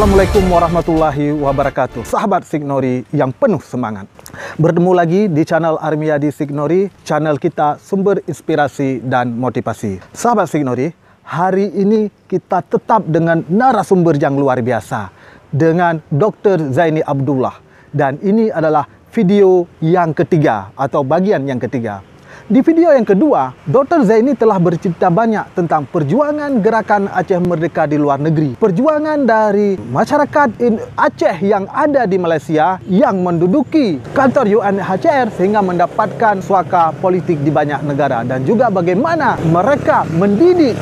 Assalamualaikum warahmatullahi wabarakatuh. Sahabat Signori yang penuh semangat. Bertemu lagi di channel Armiadi Signori, channel kita sumber inspirasi dan motivasi. Sahabat Signori, hari ini kita tetap dengan narasumber yang luar biasa, dengan Dr. Zaini Abdullah. Dan ini adalah video yang ketiga atau bagian yang ketiga. Di video yang kedua, Dr. Zaini telah bercerita banyak tentang perjuangan gerakan Aceh Merdeka di luar negeri. Perjuangan dari masyarakat Aceh yang ada di Malaysia yang menduduki kantor UNHCR sehingga mendapatkan suaka politik di banyak negara. Dan juga bagaimana mereka mendidik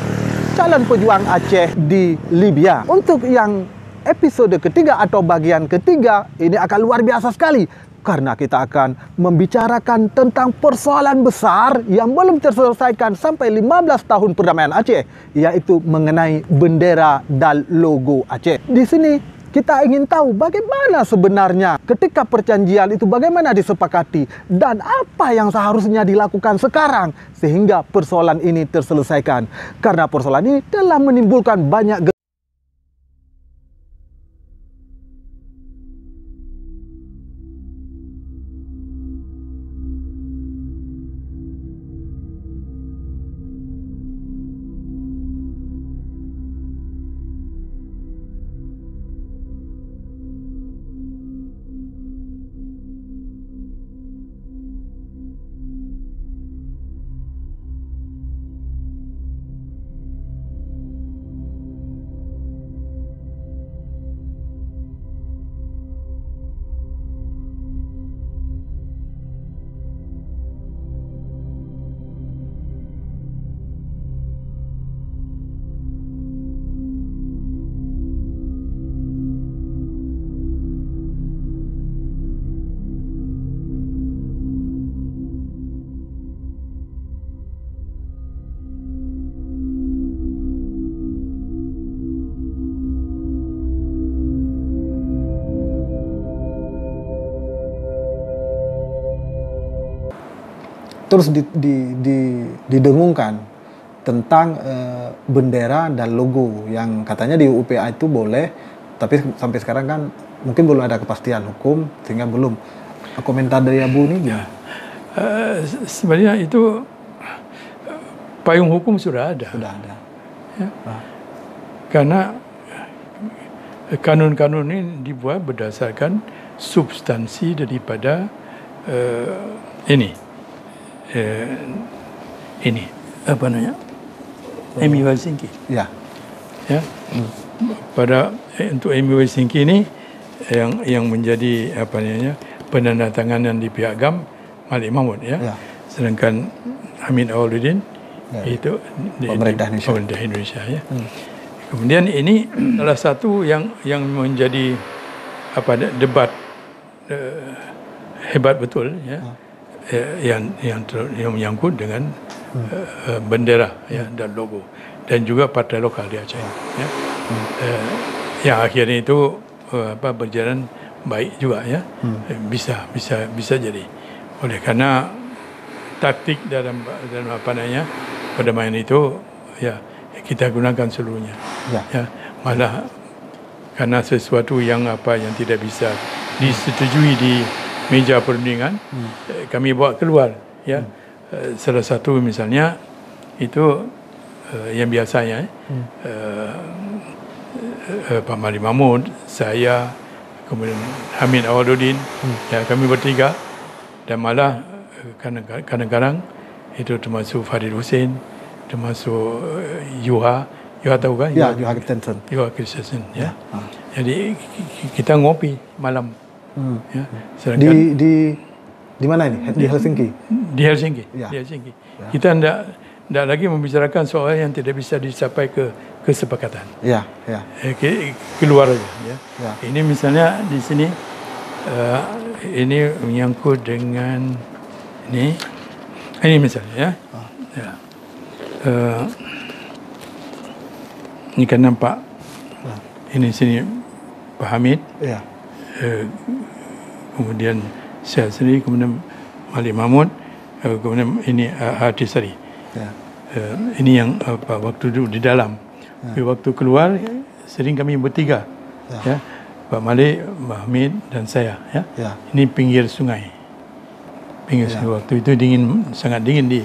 calon pejuang Aceh di Libya. Untuk yang episode ketiga atau bagian ketiga, ini akan luar biasa sekali. Karena kita akan membicarakan tentang persoalan besar yang belum terselesaikan sampai 15 tahun perdamaian Aceh, yaitu mengenai bendera dan logo Aceh. Di sini kita ingin tahu bagaimana sebenarnya ketika perjanjian itu bagaimana disepakati dan apa yang seharusnya dilakukan sekarang sehingga persoalan ini terselesaikan. Karena persoalan ini telah menimbulkan banyak terus didengungkan tentang bendera dan logo yang katanya di UPA itu boleh, tapi sampai sekarang kan mungkin belum ada kepastian hukum sehingga belum. Komentar dari Abu ini ya. Sebenarnya itu payung hukum sudah ada. Sudah ada. Ya. Karena kanun-kanun ini dibuat berdasarkan substansi daripada ini apa namanya, MUI Helsinki. Ya. Ya. Pada untuk MUI Helsinki ini yang menjadi apa namanya penandatanganan di pihak GAM Malik Mahmud, ya. Ya. Sedangkan Hamid Awaludin ya, itu pemerintah Indonesia, ya. Kemudian ini salah satu yang menjadi debat hebat betul, ya. Yang menyangkut dengan bendera, ya, dan logo, dan juga partai lokal di Aceh, ya. Yang akhirnya itu berjalan baik juga, ya. Bisa jadi oleh karena taktik dalam apa namanya perdamaian itu, ya, kita gunakan seluruhnya, ya. Malah karena sesuatu yang tidak bisa disetujui di meja perundingan, kami bawa keluar, ya. Salah satu misalnya itu yang biasanya Pak Malik Mahmud, saya, kemudian Hamid Awaludin, ya, kami bertiga, dan malah kadang-kadang itu termasuk Farid Hussein, termasuk Yuha tahu kan? Ya, Yuha Christensen. Ya. Jadi kita ngopi malam. Ya, di mana ini? Di Helsinki. Di Helsinki. Ya. Di Helsinki. Ya. Kita tidak lagi membicarakan soal yang tidak bisa dicapai ke kesepakatan. Ya. Keluar aja. Ya. Ya. Ini misalnya di sini ini menyangkut dengan ini misalnya, ya. Ya. Ini kan nampak. Ini sini Pak Hamid. Ya. Kemudian saya sendiri, kemudian Malik Mahmud, kemudian ini Artisari. Ya. Ini yang waktu duduk di dalam. Ya. Waktu keluar sering kami bertiga. ya. Pak Malik, Pak Hamid dan saya, ya. Ini pinggir sungai. Pinggir sungai. Waktu itu dingin, sangat dingin di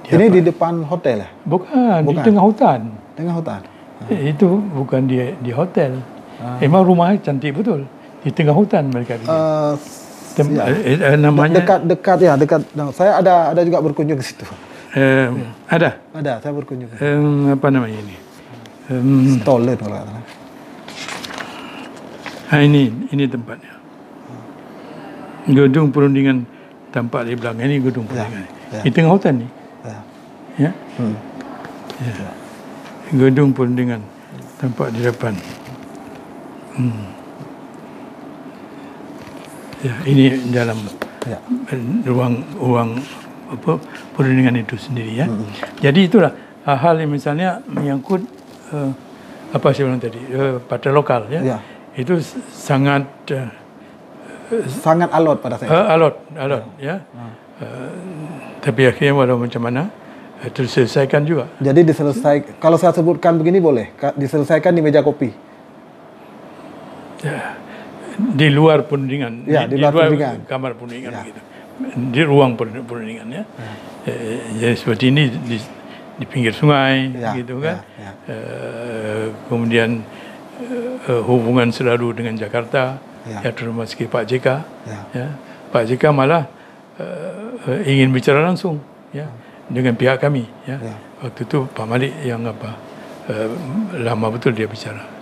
ini di depan hotel ya? Bukan, di tengah hutan. Tengah hutan. Itu bukan di hotel. Emang rumahnya cantik betul. Di tengah hutan mereka. Namanya dekat ya, dekat. Nah, saya ada juga berkunjung ke situ. Ada, saya berkunjung. Apa namanya ini? Stolen kalau kata. Ini tempatnya. Gedung perundingan tampak di belakang ini gedung perundingan. Di tengah hutan ni. Ya. Ya. Gedung perundingan tampak di depan. Ya, ini dalam ruang apa perundingan itu sendiri, ya. Jadi itulah hal yang misalnya menyangkut apa saya bilang tadi, partai lokal, ya. Itu sangat alot pada saya. Alot, ya. Tapi akhirnya walau macam mana terselesaikan juga. Jadi diselesaikan. Kalau saya sebutkan begini boleh, diselesaikan di meja kopi. Ya, di luar perundingan. Ya, di luar perundingan. Kamar perundingan, begitu. Di ruang perundingan, ya. Jadi seperti ini di pinggir sungai, gitu kan. Kemudian hubungan selalu dengan Jakarta, termasuk Pak JK. Ya. Pak JK malah ingin bicara langsung, ya, dengan pihak kami, ya. Waktu itu Pak Malik yang lama betul dia bicara.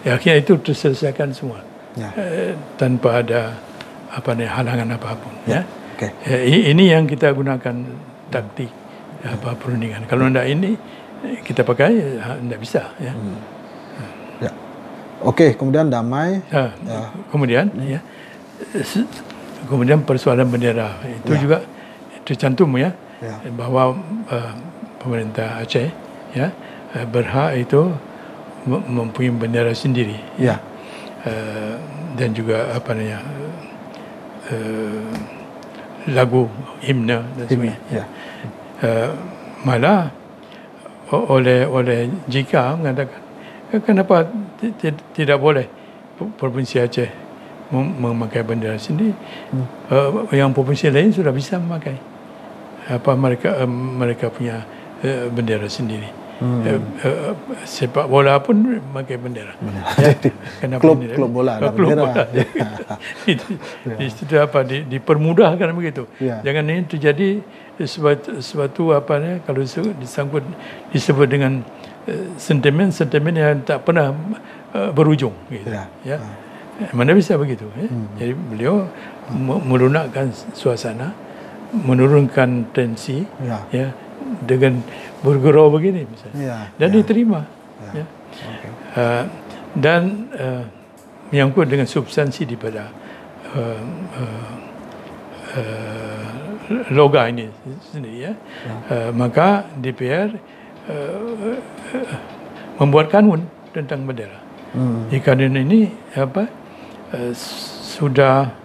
Ya, akhirnya itu terselesaikan semua, tanpa ada halangan apapun, ya. Ini yang kita gunakan taktik perundingan. Kalau tidak ini kita pakai, tidak bisa, ya. Oke, kemudian damai. Kemudian, ya, kemudian persoalan bendera itu juga tercantum, ya, bahwa pemerintah Aceh, ya, berhak itu mempunyai bendera sendiri, ya. Dan juga lagu himne dan sebagainya. Malah oleh JK mengatakan, kenapa tidak boleh Provinsi Aceh memakai bendera sendiri? Yang provinsi lain sudah bisa memakai. Mereka punya bendera sendiri. Sepak bola pun memakai bendera. Ya, klub bola ada bendera. Di situ dipermudahkan begitu. Jangan ini terjadi sesuatu kalau disebut dengan sentimen yang tak pernah berujung, gitu. Ya. Mana bisa begitu, ya? Jadi beliau melunakkan suasana, menurunkan tensi, ya, dengan bergurau begini misalnya, dan diterima, ya. Dan menyangkut dengan substansi daripada loga ini sendiri, ya. Maka DPR membuat kanun tentang bendera. Kanun ini sudah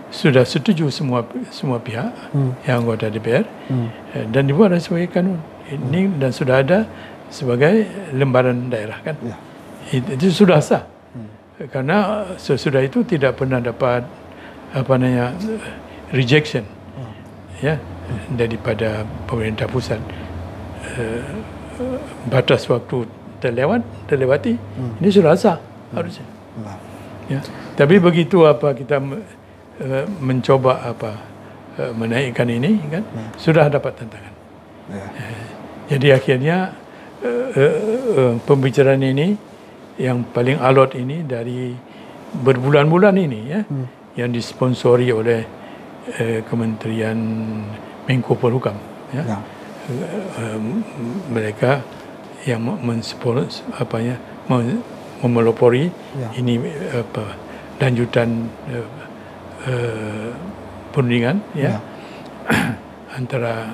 sudah setuju semua pihak yang anggota DPR, dan dibuat sebagai kanun ini, dan sudah ada sebagai lembaran daerah, kan. Itu sudah sah, karena sesudah itu tidak pernah dapat rejection, ya, daripada pemerintah pusat. Batas waktu terlewati, ini sudah sah harusnya. Ya. Tapi begitu kita mencoba menaikkan ini, kan, sudah dapat tantangan. Jadi akhirnya pembicaraan ini yang paling alot ini dari berbulan-bulan ini, ya, yang disponsori oleh Kementerian Menko Polhukam, ya. Mereka yang memelopori ini lanjutan perundingan, ya, antara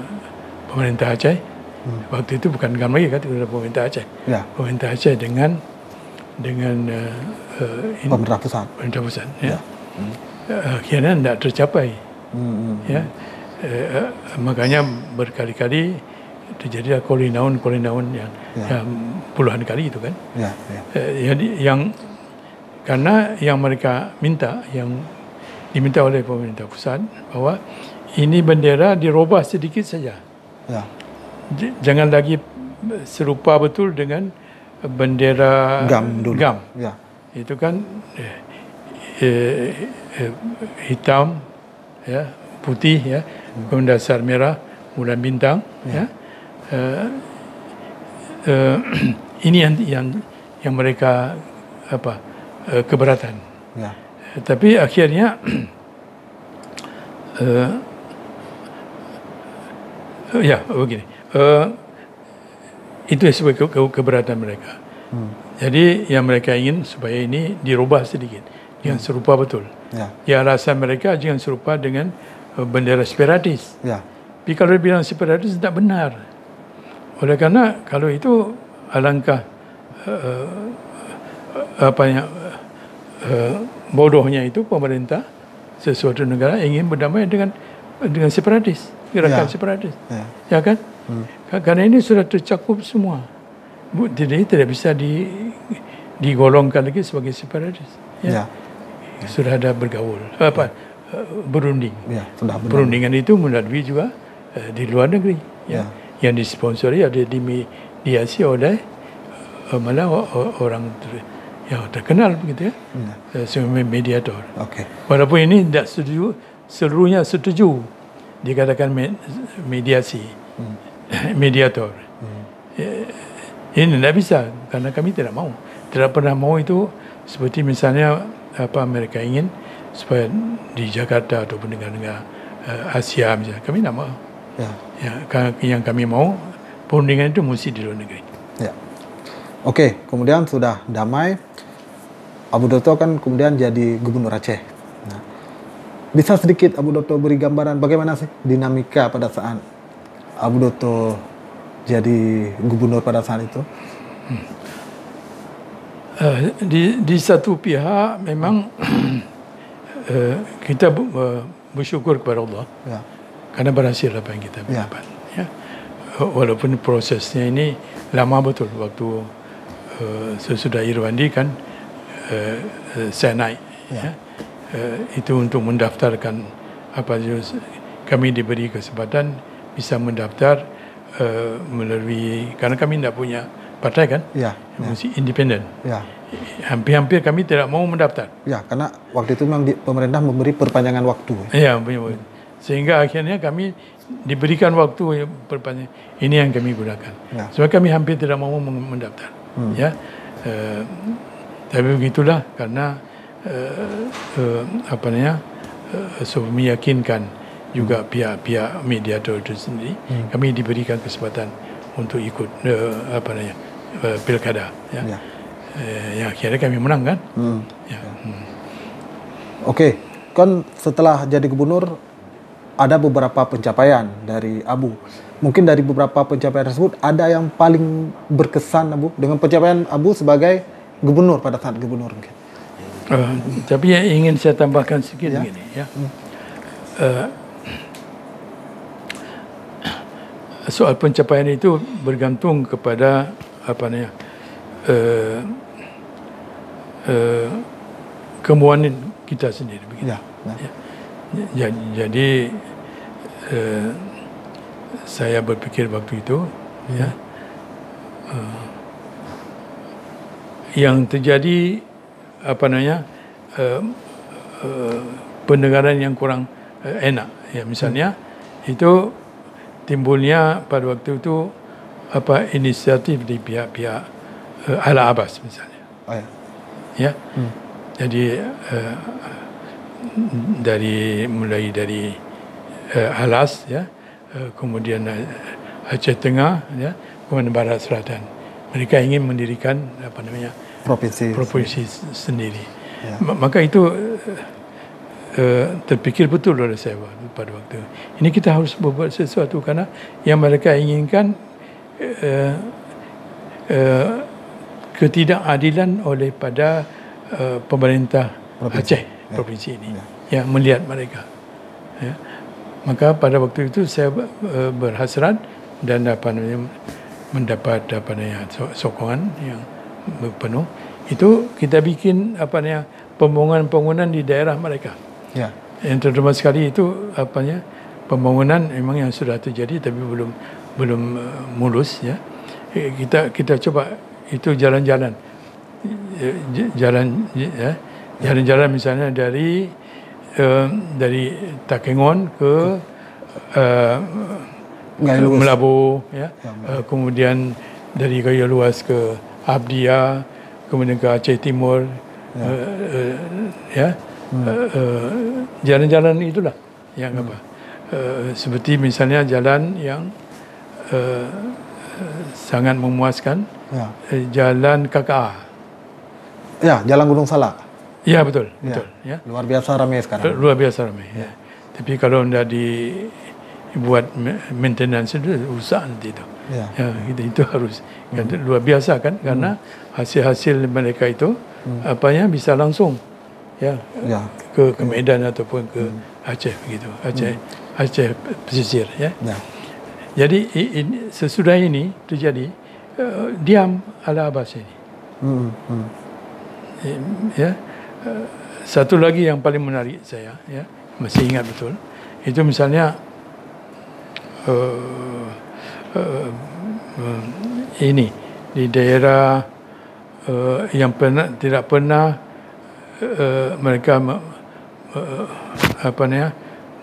pemerintah Aceh, waktu itu bukan GAM lagi, kan, itu adalah pemerintah Aceh, pemerintah Aceh dengan pemerintah pusat, ya. Akhirnya tidak tercapai, ya. Makanya berkali-kali terjadilah kolinaun yang puluhan kali itu kan. Jadi karena yang mereka minta, yang diminta oleh pemerintah pusat, bahwa ini bendera dirubah sedikit saja. Jangan lagi serupa betul dengan bendera GAM dulu. Itu kan hitam, ya, putih, ya, kemudian dasar merah, bulan bintang, ya. Ini yang mereka keberatan. Tapi akhirnya begini. Itu sebagai keberatan mereka. Jadi yang mereka ingin supaya ini dirubah sedikit, jangan serupa betul. Ya, alasan mereka jangan serupa dengan bendera separatis. Tapi kalau dibilang separatis tidak benar. Oleh karena kalau itu alangkah bodohnya itu pemerintah sesuatu negara ingin berdamai dengan separatis, gerakan separatis, ya kan? Karena ini sudah tercakup semua. Jadi tidak bisa digolongkan lagi sebagai separatis. Sudah ada bergaul, berunding. Perundingan itu melalui juga di luar negeri, yang disponsori, ada dimediasi oleh malah orang yang terkenal begitu, sebagai mediator. Walaupun ini tidak seluruhnya setuju dikatakan mediasi, mediator. Ini tidak bisa karena kami tidak mau, tidak pernah mau itu. Seperti misalnya mereka ingin supaya di Jakarta ataupun negara-negara Asia misalnya, kami tidak mau. Yang kami mau perundingan itu mesti di luar negeri. Kemudian sudah damai, Abu Dotto kan kemudian jadi gubernur Aceh. Bisa sedikit Abu Dotto beri gambaran bagaimana sih dinamika pada saat Abu Dotto jadi gubernur pada saat itu? Di satu pihak memang kita bersyukur kepada Allah karena berhasil apa yang kita dapat. Walaupun prosesnya ini lama betul. Waktu sesudah Irwandi kan saya naik, itu untuk mendaftarkan kami diberi kesempatan bisa mendaftar melalui, karena kami tidak punya partai kan, mesti independen. Hampir-hampir kami tidak mau mendaftar. Karena waktu itu memang pemerintah memberi perpanjangan waktu. Sehingga akhirnya kami diberikan waktu perpanjangan. Ini yang kami gunakan. Sebab kami hampir tidak mau mendaftar. Tapi begitulah karena meyakinkan juga pihak-pihak mediator itu sendiri, kami diberikan kesempatan untuk ikut pilkada. Yang akhirnya kami menang kan. Kan setelah jadi gubernur ada beberapa pencapaian dari Abu. Mungkin dari beberapa pencapaian tersebut ada yang paling berkesan Abu dengan pencapaian Abu sebagai gubernur pada saat gubernur mungkin. Tapi yang ingin saya tambahkan sedikit begini ya. Soal pencapaian itu bergantung kepada kemauan kita sendiri. Jadi saya berpikir waktu itu yang terjadi pendengaran yang kurang enak, misalnya itu timbulnya pada waktu itu inisiatif di pihak-pihak Ala Abbas misalnya. Jadi mulai dari Alas, kemudian Aceh Tengah, kemudian Barat Selatan. Mereka ingin mendirikan provinsi sendiri. Maka itu terpikir betul oleh saya pada waktu ini kita harus berbuat sesuatu karena yang mereka inginkan ketidakadilan oleh pada pemerintah Aceh provinsi ini yang melihat mereka. Maka pada waktu itu saya berhasrat dan mendapat sokongan yang penuh. Itu kita bikin pembangunan di daerah mereka. Ya. Yang terutama sekali itu pembangunan memang yang sudah terjadi tapi belum mulus ya. Kita coba itu jalan-jalan misalnya dari Takengon ke Melabu ya. Kemudian dari Gaya Luas ke Abdia, kemudian ke Aceh Timur ya. Jalan-jalan itulah yang seperti misalnya jalan yang sangat memuaskan, jalan KKA. Ya, Jalan Gunung Salak. Ya, betul. Ya. Luar biasa ramai sekarang. Luar biasa ramai. Ya. Tapi kalau tidak dibuat maintenance itu rusak nanti itu. Ya. Ya, itu harus luar biasa kan, karena hasil-hasil mereka itu bisa langsung ke Medan ataupun ke Aceh begitu. Aceh pesisir ya. Jadi sesudah ini terjadi diam ala Abbas ini. Ya. Satu lagi yang paling menarik saya ya, masih ingat betul, itu misalnya ini di daerah yang tidak pernah mereka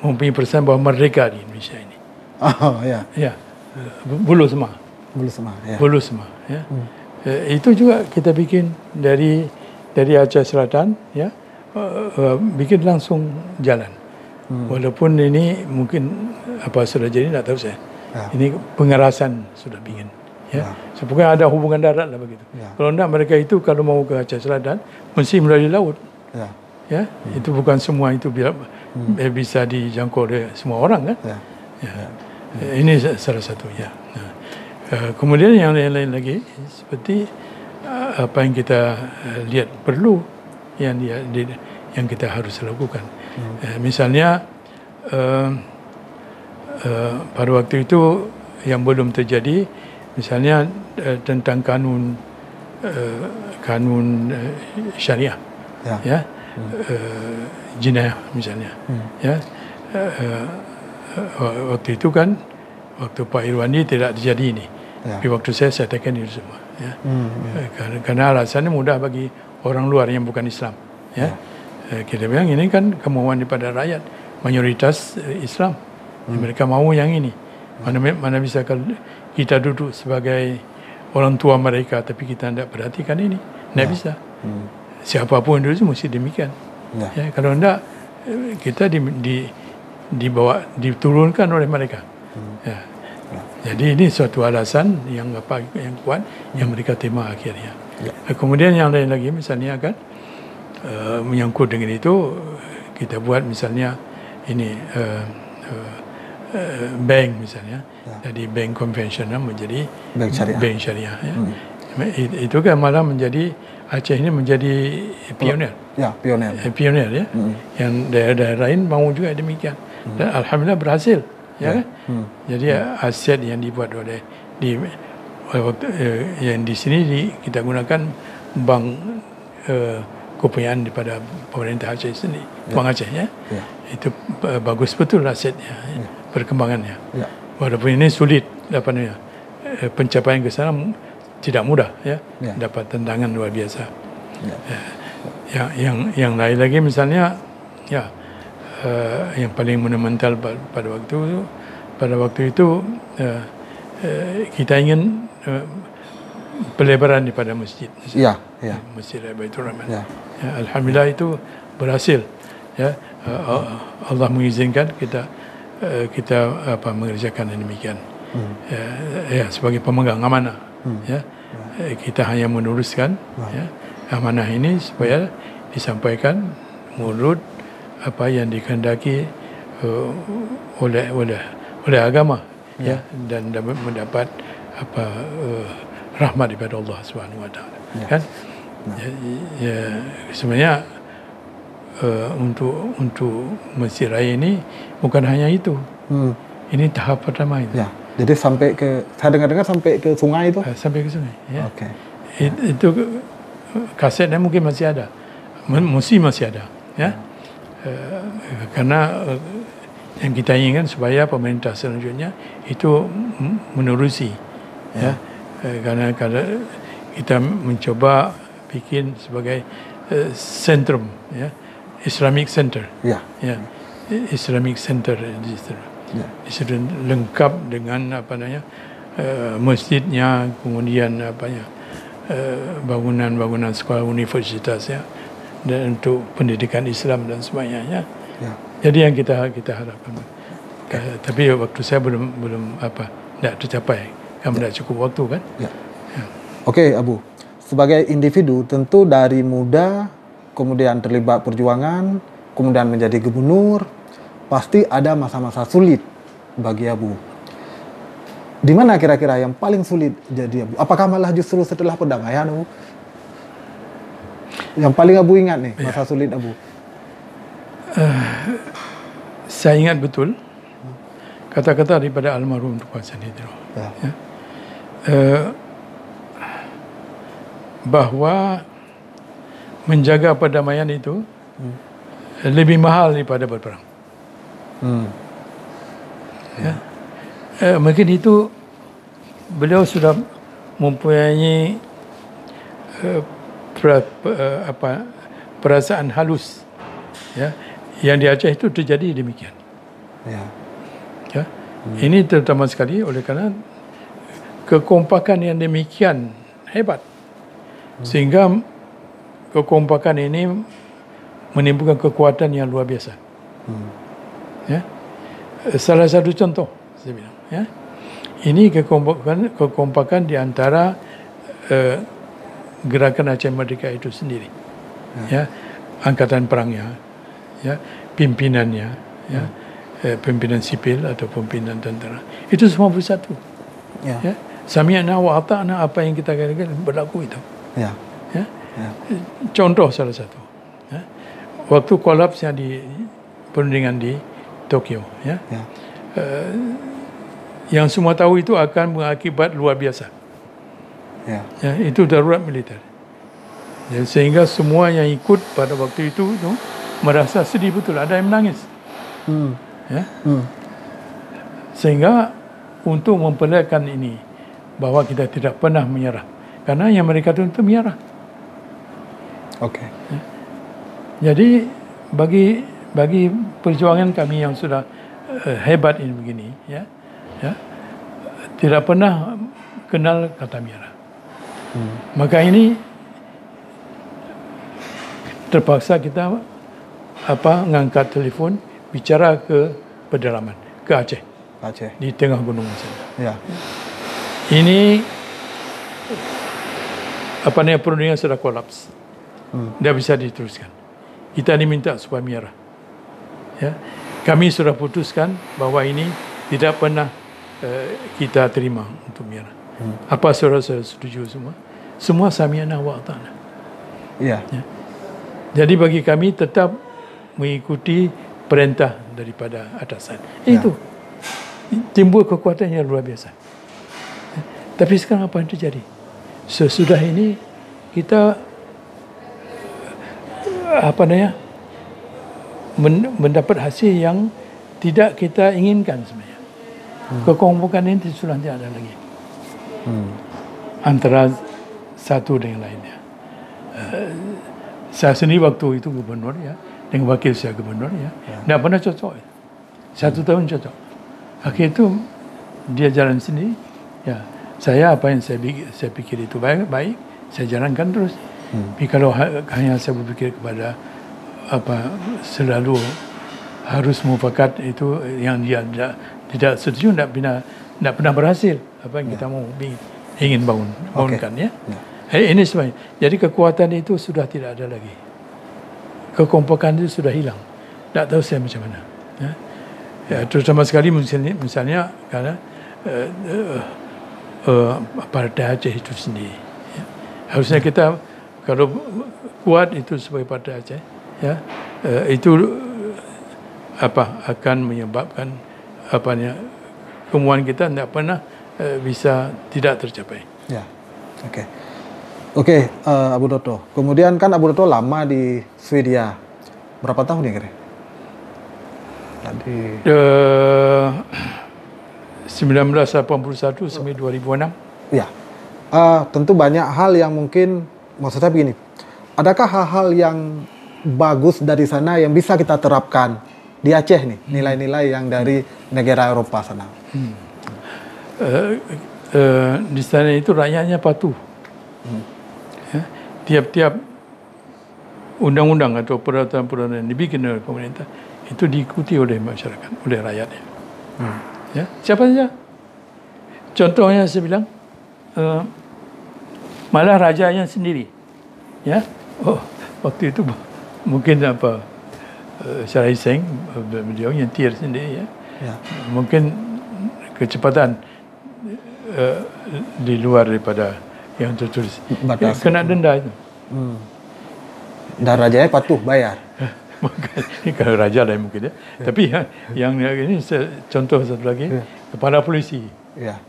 mempunyai perasaan bahawa merdeka di Indonesia ini. Oh ya. Ya, Bulu Semar. Ya. Bulu Semar. Ya. Itu juga kita bikin dari Aceh Selatan, ya, bikin langsung jalan. Walaupun ini mungkin apa sudah jadi, tak tahu saya. Ini pengerasan sudah bikin. Ya. Pokoknya ada hubungan darat lah begitu. Kalau tidak, mereka itu kalau mau ke Aceh Selatan mesti melalui laut. Ya, itu bukan semua itu bisa dijangkau oleh semua orang kan. Ini salah satunya. Kemudian yang lain lagi seperti apa yang kita lihat perlu yang kita harus lakukan. Misalnya pada waktu itu yang belum terjadi, misalnya tentang kanun syariah, ya, jinayah misalnya, ya. Waktu itu kan, waktu Pak Irwandi tidak terjadi ini. Tapi waktu saya tekan itu semua. Ya. Karena alasannya mudah bagi orang luar yang bukan Islam. Ya. Kita bilang ini kan kemauan daripada rakyat, mayoritas Islam. Mereka mau yang ini. Mana bisa kalau kita duduk sebagai orang tua mereka, tapi kita tidak perhatikan ini. Tidak bisa. Siapapun itu mesti demikian. Ya, kalau tidak, kita diturunkan oleh mereka. Ya. Jadi ini suatu alasan yang kuat yang mereka terima akhirnya. Kemudian yang lain lagi misalnya kan menyangkut dengan itu, kita buat misalnya ini bank misalnya, jadi bank konvensional menjadi bank syariah. Ya. Itu kan malah menjadi Aceh ini menjadi pionir. Ya, pionir ya. Yang daerah-daerah lain mau juga demikian. Dan alhamdulillah berhasil. Ya kan? Jadi aset yang dibuat oleh yang di sini kita gunakan bank kepunyaan daripada pemerintah Aceh sendiri, Bank Aceh ya. Itu bagus betul asetnya, perkembangannya. Walaupun ini sulit pencapaian ke sana tidak mudah ya. Dapat tantangan luar biasa. Yang lain lagi misalnya ya, yang paling monumental pada waktu itu kita ingin pelebaran daripada masjid. Masjid Baitur Rahman. Alhamdulillah itu berhasil. Ya, Allah mengizinkan kita mengerjakan demikian. Ya, sebagai pemegang amanah. Ya, kita hanya meneruskan amanah ini supaya disampaikan menurut apa yang dikehendaki oleh agama, ya, dan mendapat rahmat daripada Allah Subhanahu Wa Taala. Kan? Ya, sebenarnya untuk Masjid Raya ini bukan hanya itu. Ini tahap pertama itu. Jadi sampai ke, saya dengar-dengar sampai ke sungai itu? Sampai ke sungai. Ya. Oke. Itu kasetnya mungkin masih ada, mesti masih ada. Ya. Karena yang kita inginkan supaya pemerintah selanjutnya itu menerusi. Ya. Karena kita mencoba bikin sebagai sentrum, ya, Islamic Center. Ya. Ya. Islamic Center di situ. Ya. Di situ lengkap dengan apa namanya masjidnya, kemudian bangunan-bangunan sekolah universitas, ya, dan untuk pendidikan Islam dan sebagainya. Ya. Jadi yang kita harapkan. Tapi waktu saya belum tidak tercapai. Kami tidak cukup waktu kan. Ya. Oke, Abu. Sebagai individu tentu dari muda kemudian terlibat perjuangan, kemudian menjadi gubernur, pasti ada masa-masa sulit bagi Abu. Di mana kira-kira yang paling sulit jadi Abu? Apakah malah justru setelah perdamaian, Abu? Yang paling Abu ingat nih, masa sulit Abu? Saya ingat betul kata-kata daripada almarhum Tuan Sanidro. Ya. Ya. Bahwa menjaga perdamaian itu lebih mahal daripada berperang. Ya. Mungkin itu beliau sudah mempunyai perasaan halus, ya, yang di Aceh itu terjadi demikian. Ya. Ya. Ini terutama sekali oleh karena kekompakan yang demikian hebat, sehingga kekompakan ini menimbulkan kekuatan yang luar biasa. Ya. Salah satu contoh saya bilang, ya, ini kekompakan di antara gerakan Aceh Merdeka itu sendiri, ya, angkatan perangnya, ya, pimpinannya, ya, pimpinan sipil atau pimpinan tentara, itu semua bersatu. Ya. Ya. Sami'na wa ata'na, apa yang kita katakan berlaku itu. Ya. Ya. Ya. Contoh salah satu. Ya. Waktu kolapsnya di perundingan di Tokyo, ya. Ya. Yang semua tahu itu akan mengakibat luar biasa. Ya. Ya, itu darurat militer. Ya, sehingga semua yang ikut pada waktu itu merasa sedih betul, ada yang menangis. Ya. Sehingga untuk memperlihatkan ini bahwa kita tidak pernah menyerah, karena yang mereka itu menyerah. Oke. Ya. Jadi bagi perjuangan kami yang sudah hebat ini begini, ya, ya, tidak pernah kenal kata menyerah. Maka ini terpaksa kita ngangkat telefon bicara ke pedalaman, ke Aceh, di tengah gunung sana. Ya. Ini perundingan sudah kolaps, tidak bisa diteruskan. Kita diminta supaya menyerah. Ya. Kami sudah putuskan bahwa ini tidak pernah kita terima untuk menyerah. Apa saudara-saudara setuju semua? Semua sami'na wa ata'na. Ya. Ya. Jadi bagi kami tetap mengikuti perintah daripada atasan. Itu timbul kekuatan yang luar biasa. Tapi sekarang apa yang terjadi? Sesudah ini kita mendapat hasil yang tidak kita inginkan sebenarnya. Kekompokan ini sudah tidak ada lagi antara satu dengan lainnya. Saya sendiri waktu itu gubernur, ya, dengan wakil saya gubernur, ya, tidak pernah cocok. 1 tahun cocok. Akhirnya itu dia jalan sendiri. Ya, saya apa yang saya pikir itu baik, saya jalankan terus. Tapi kalau hanya saya berpikir kepada selalu harus mufakat itu yang dia tidak setuju, tidak pernah berhasil apa yang kita mau ingin bangunkan. Ya. Ini sebenarnya. Jadi kekuatan itu sudah tidak ada lagi. Kekompakan itu sudah hilang. Tak tahu saya macam mana. Ya. Ya, terutama sekali misalnya karena Partai Aceh itu sendiri. Ya. Harusnya kita kalau kuat itu sebagai Partai Aceh, ya, itu akan menyebabkan kemauan kita tidak pernah bisa tidak tercapai. Ya, oke, Abu Dotto. Kemudian kan Abu Dotto lama di Swedia. Berapa tahun ya kira? Tadi 1981 sampai 2006. Ya, tentu banyak hal yang mungkin, maksudnya begini, adakah hal-hal yang bagus dari sana yang bisa kita terapkan di Aceh nih, nilai-nilai yang dari negara Eropa sana? Di sana itu rakyatnya patuh. Ya, tiap-tiap undang-undang atau peraturan-peraturan yang dibikin oleh pemerintah itu diikuti oleh masyarakat, oleh rakyatnya. Ya, siapa saja. Contohnya saya bilang, malah rajanya sendiri, ya, waktu itu mungkin Syarah Hussein beliau nyetir sendiri, ya. Mungkin kecepatan di luar daripada yang tertulis, kena denda itu. Dan rajanya patuh bayar. Kalau raja lah mungkin, ya. Tapi yang ini contoh satu lagi, kepala polisi, ya,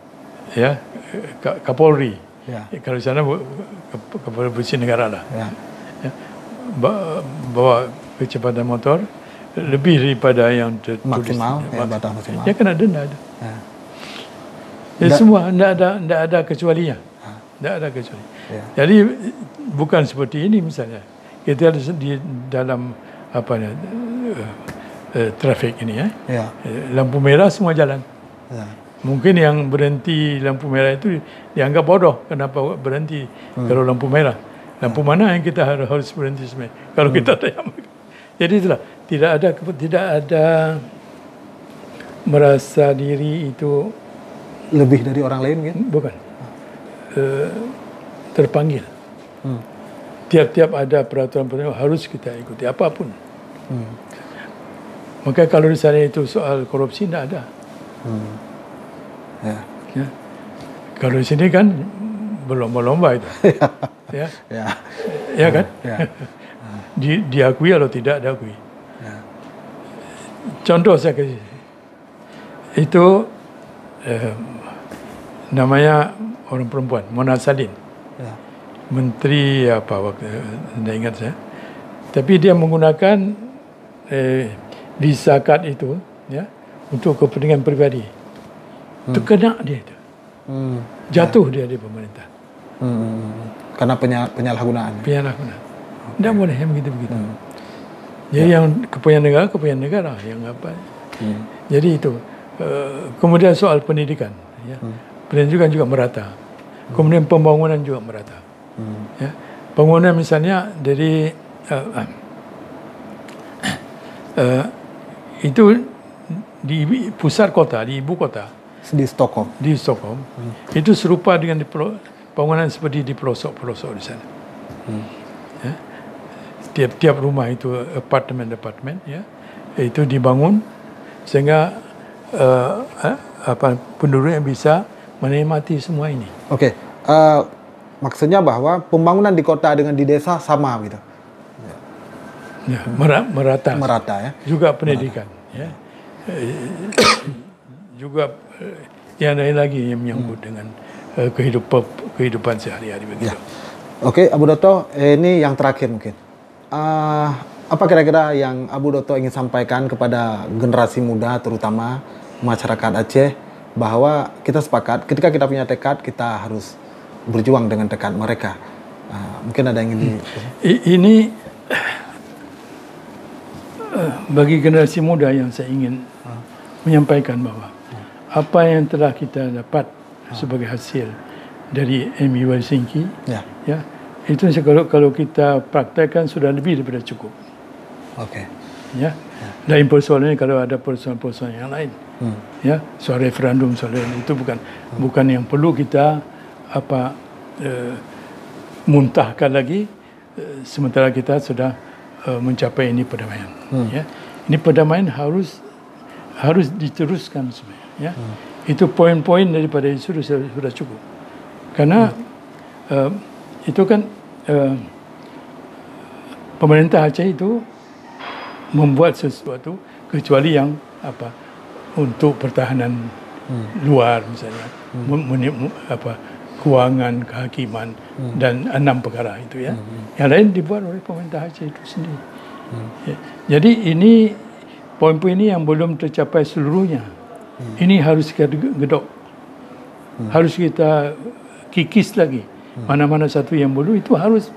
Kapolri. Kalau di sana kepala polisi negara lah, ya. Bawa kecepatan motor lebih daripada yang tertulis maksimal, batas maksimal. Ya kena denda ada. Ya, semua tidak ada kecualinya, tidak ada kecuali. Jadi bukan seperti ini misalnya kita di dalam trafik ini, ya. Lampu merah semua jalan. Mungkin yang berhenti lampu merah itu dianggap bodoh, kenapa berhenti kalau lampu merah. Lampu mana yang kita harus berhenti sebenarnya kalau kita tak. Jadi itulah, tidak ada merasa diri itu lebih dari orang lain, kan? Bukan. Terpanggil. Tiap-tiap ada peraturan-peraturan harus kita ikuti apapun. Maka kalau di sana itu soal korupsi tidak ada. Ya. Kalau di sini kan berlomba-lomba itu. Ya kan? Diakui atau tidak diakui. Contoh saya kasih. Itu namanya orang perempuan, Mona Sahlin. Menteri apa waktu tidak ingat saya. Tapi dia menggunakan visa card itu, ya, untuk kepentingan pribadi. Itu kena dia itu. Jatuh dia di pemerintah. Karena penyalahgunaan. Penyalahgunaan. Tidak boleh yang begitu-begitu. Jadi yang kepentingan negara yang apa. Jadi itu. Kemudian soal pendidikan, ya. Pendidikan juga merata. Kemudian pembangunan juga merata. Ya. Pembangunan misalnya dari itu di pusat kota, di ibu kota, di Stockholm. Itu serupa dengan bangunan seperti di pelosok-pelosok di sana. Ya. Tiap-tiap rumah itu apartemen, ya, itu dibangun sehingga penduduk yang bisa menikmati semua ini. Oke. Maksudnya bahwa pembangunan di kota dengan di desa sama gitu. Ya, merata. Merata, ya. Juga pendidikan, ya. Juga yang lain lagi yang menyangkut dengan kehidupan sehari-hari begitu. Ya. Oke, Abu Dotto, ini yang terakhir mungkin. Apa kira-kira yang Abu Dotto ingin sampaikan kepada generasi muda, terutama masyarakat Aceh, bahwa kita sepakat ketika kita punya tekad, kita harus berjuang dengan tekad mereka. Mungkin ada yang ingin ini bagi generasi muda yang saya ingin menyampaikan bahwa apa yang telah kita dapat sebagai hasil dari MU Helsinki, ya, itu kalau kita praktekkan sudah lebih daripada cukup. Ya. Lain persoalannya kalau ada persoalan-persoalan yang lain, ya, soal referendum, soal itu bukan yang perlu kita muntahkan lagi, sementara kita sudah mencapai ini perdamaian. Ya. Ini perdamaian harus diteruskan sebenarnya. Ya. Itu poin-poin daripada itu sudah cukup. Karena itu kan pemerintah Aceh itu membuat sesuatu kecuali yang untuk pertahanan luar misalnya, kewangan, kehakiman, dan 6 perkara itu ya. Yang lain dibuat oleh pemerintah Aceh itu sendiri. Ya. Jadi ini poin-poin ini yang belum tercapai seluruhnya. Ini harus kita gedok, harus kita kikis lagi. Mana-mana satu yang belum itu harus.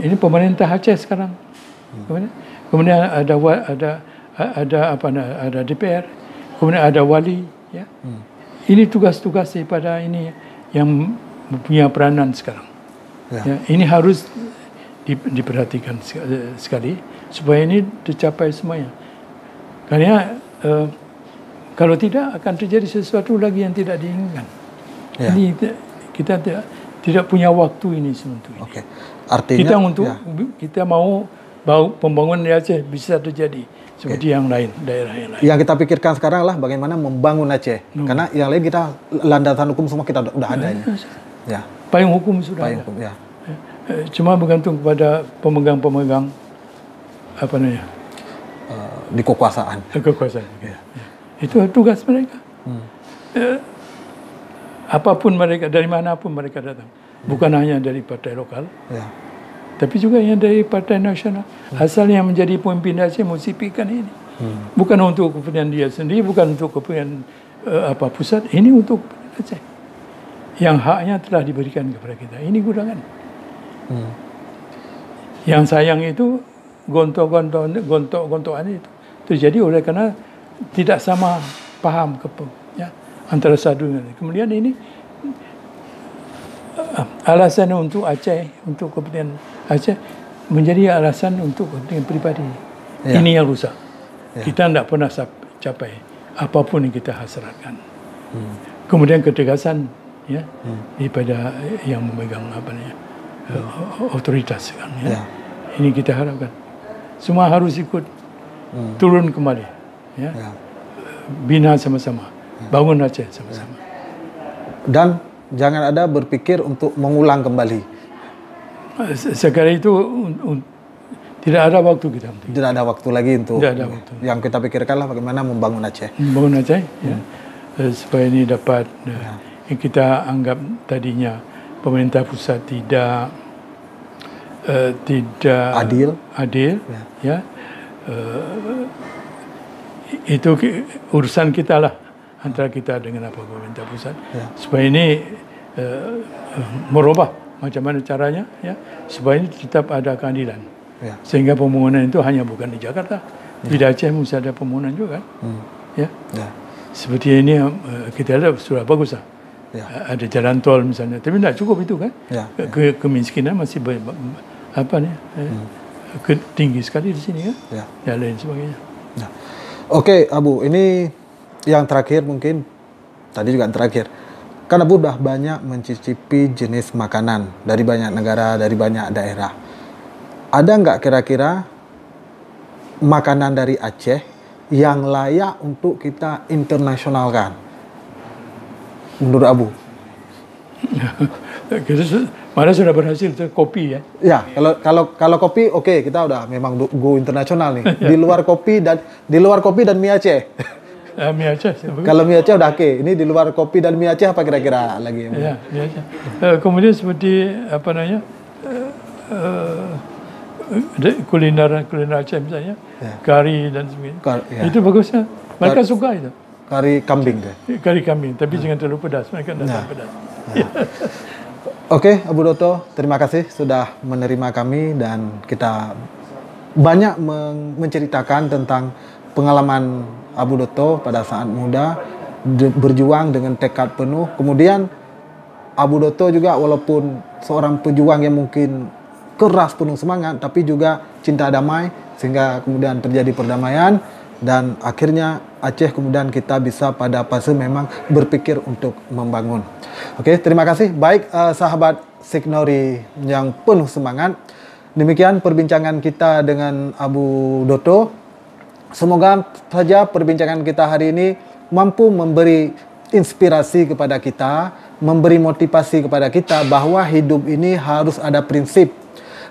Ini pemerintah Aceh sekarang. Kemudian ada DPR, kemudian ada wali. Ya. Ini tugas-tugas daripada ini yang punya peranan sekarang. Ya, ini harus diperhatikan sekali supaya ini tercapai semuanya. Karena kalau tidak akan terjadi sesuatu lagi yang tidak diinginkan. Ya. Ini kita tidak punya waktu ini sebetulnya. Oke. Artinya kita mau pembangunan di Aceh bisa terjadi seperti yang lain, daerah yang lain. Yang kita pikirkan sekarang lah bagaimana membangun Aceh. Karena yang lain kita landasan hukum semua kita udah ada ini. Ya. Payung hukum sudah ada. Ya. Cuma bergantung kepada pemegang-pemegang di kekuasaan. Ya. Itu tugas mereka. Apapun mereka, dari manapun mereka datang, bukan hanya dari partai lokal, tapi juga yang dari partai nasional. Asal yang menjadi pemimpin Aceh mesti pikirkan ini, bukan untuk kepentingan dia sendiri, bukan untuk kepentingan pusat. Ini untuk Aceh, yang haknya telah diberikan kepada kita. Ini gunakan. Yang sayang itu gontok-gontokan itu terjadi oleh karena tidak sama paham antara satu dengan lain. Kemudian ini alasan untuk Aceh, untuk kepentingan Aceh menjadi alasan untuk kepentingan pribadi. Ya. Ini yang rusak. Ya. Kita tidak pernah capai apapun yang kita hasratkan. Kemudian ketegasan daripada yang memegang otoritas kan. Ya. Ini kita harapkan. Semua harus ikut turun kembali. Ya. Bina sama-sama. Bangun Aceh sama-sama. Dan jangan ada berpikir untuk mengulang kembali. Sekarang itu tidak ada waktu kita. Tidak ada waktu lagi untuk yang kita pikirkanlah bagaimana membangun Aceh. Membangun Aceh, supaya ini dapat yang kita anggap tadinya pemerintah pusat tidak adil. Itu urusan kita lah. Antara kita dengan pemerintah pusat, supaya ini merubah macam mana caranya, supaya ini tetap ada keadilan, sehingga pembangunan itu hanya bukan di Jakarta, di Aceh mesti ada pembangunan juga, seperti ini kita lihat sudah bagus lah, ada jalan tol misalnya, tapi tidak cukup itu kan, kemiskinan masih tinggi sekali di sini dan lain sebagainya. Oke, Abu, ini yang terakhir mungkin, tadi juga yang terakhir. Kan Abu udah banyak mencicipi jenis makanan dari banyak negara, dari banyak daerah. Ada nggak kira-kira makanan dari Aceh yang layak untuk kita internasionalkan? Menurut Abu? Mana sudah berhasil itu kopi ya? Ya, kalau kopi oke, kita udah memang go internasional nih. Di luar kopi dan mie Aceh. Mie Aceh. Kalau mie Aceh udah oke. Ini di luar kopi dan mie Aceh apa kira-kira lagi? Ya, mie Aceh. Kemudian seperti kuliner Aceh misalnya, kari dan sebagainya. Itu bagusnya. Mereka suka itu. Kari kambing deh. Kari kambing, tapi jangan terlalu pedas. Mereka tidak pedas. Oke, Abu Dotto, terima kasih sudah menerima kami dan kita banyak menceritakan tentang pengalaman Abu Dotto pada saat muda, berjuang dengan tekad penuh. Kemudian Abu Dotto juga walaupun seorang pejuang yang mungkin keras, penuh semangat, tapi juga cinta damai, sehingga kemudian terjadi perdamaian. Dan akhirnya Aceh kemudian kita bisa pada fase memang berpikir untuk membangun. Oke, terima kasih. Baik sahabat Signori yang penuh semangat. Demikian perbincangan kita dengan Abu Dotto. Semoga saja perbincangan kita hari ini mampu memberi inspirasi kepada kita, memberi motivasi kepada kita bahwa hidup ini harus ada prinsip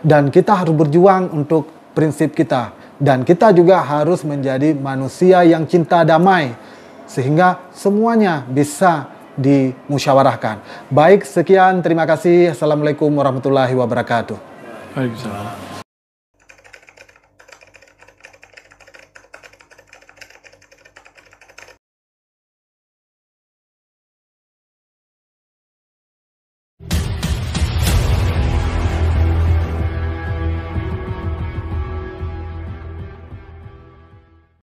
dan kita harus berjuang untuk prinsip kita. Dan kita juga harus menjadi manusia yang cinta damai. sehingga semuanya bisa dimusyawarahkan. Baik, sekian, terima kasih. Assalamualaikum warahmatullahi wabarakatuh. Waalaikumsalam.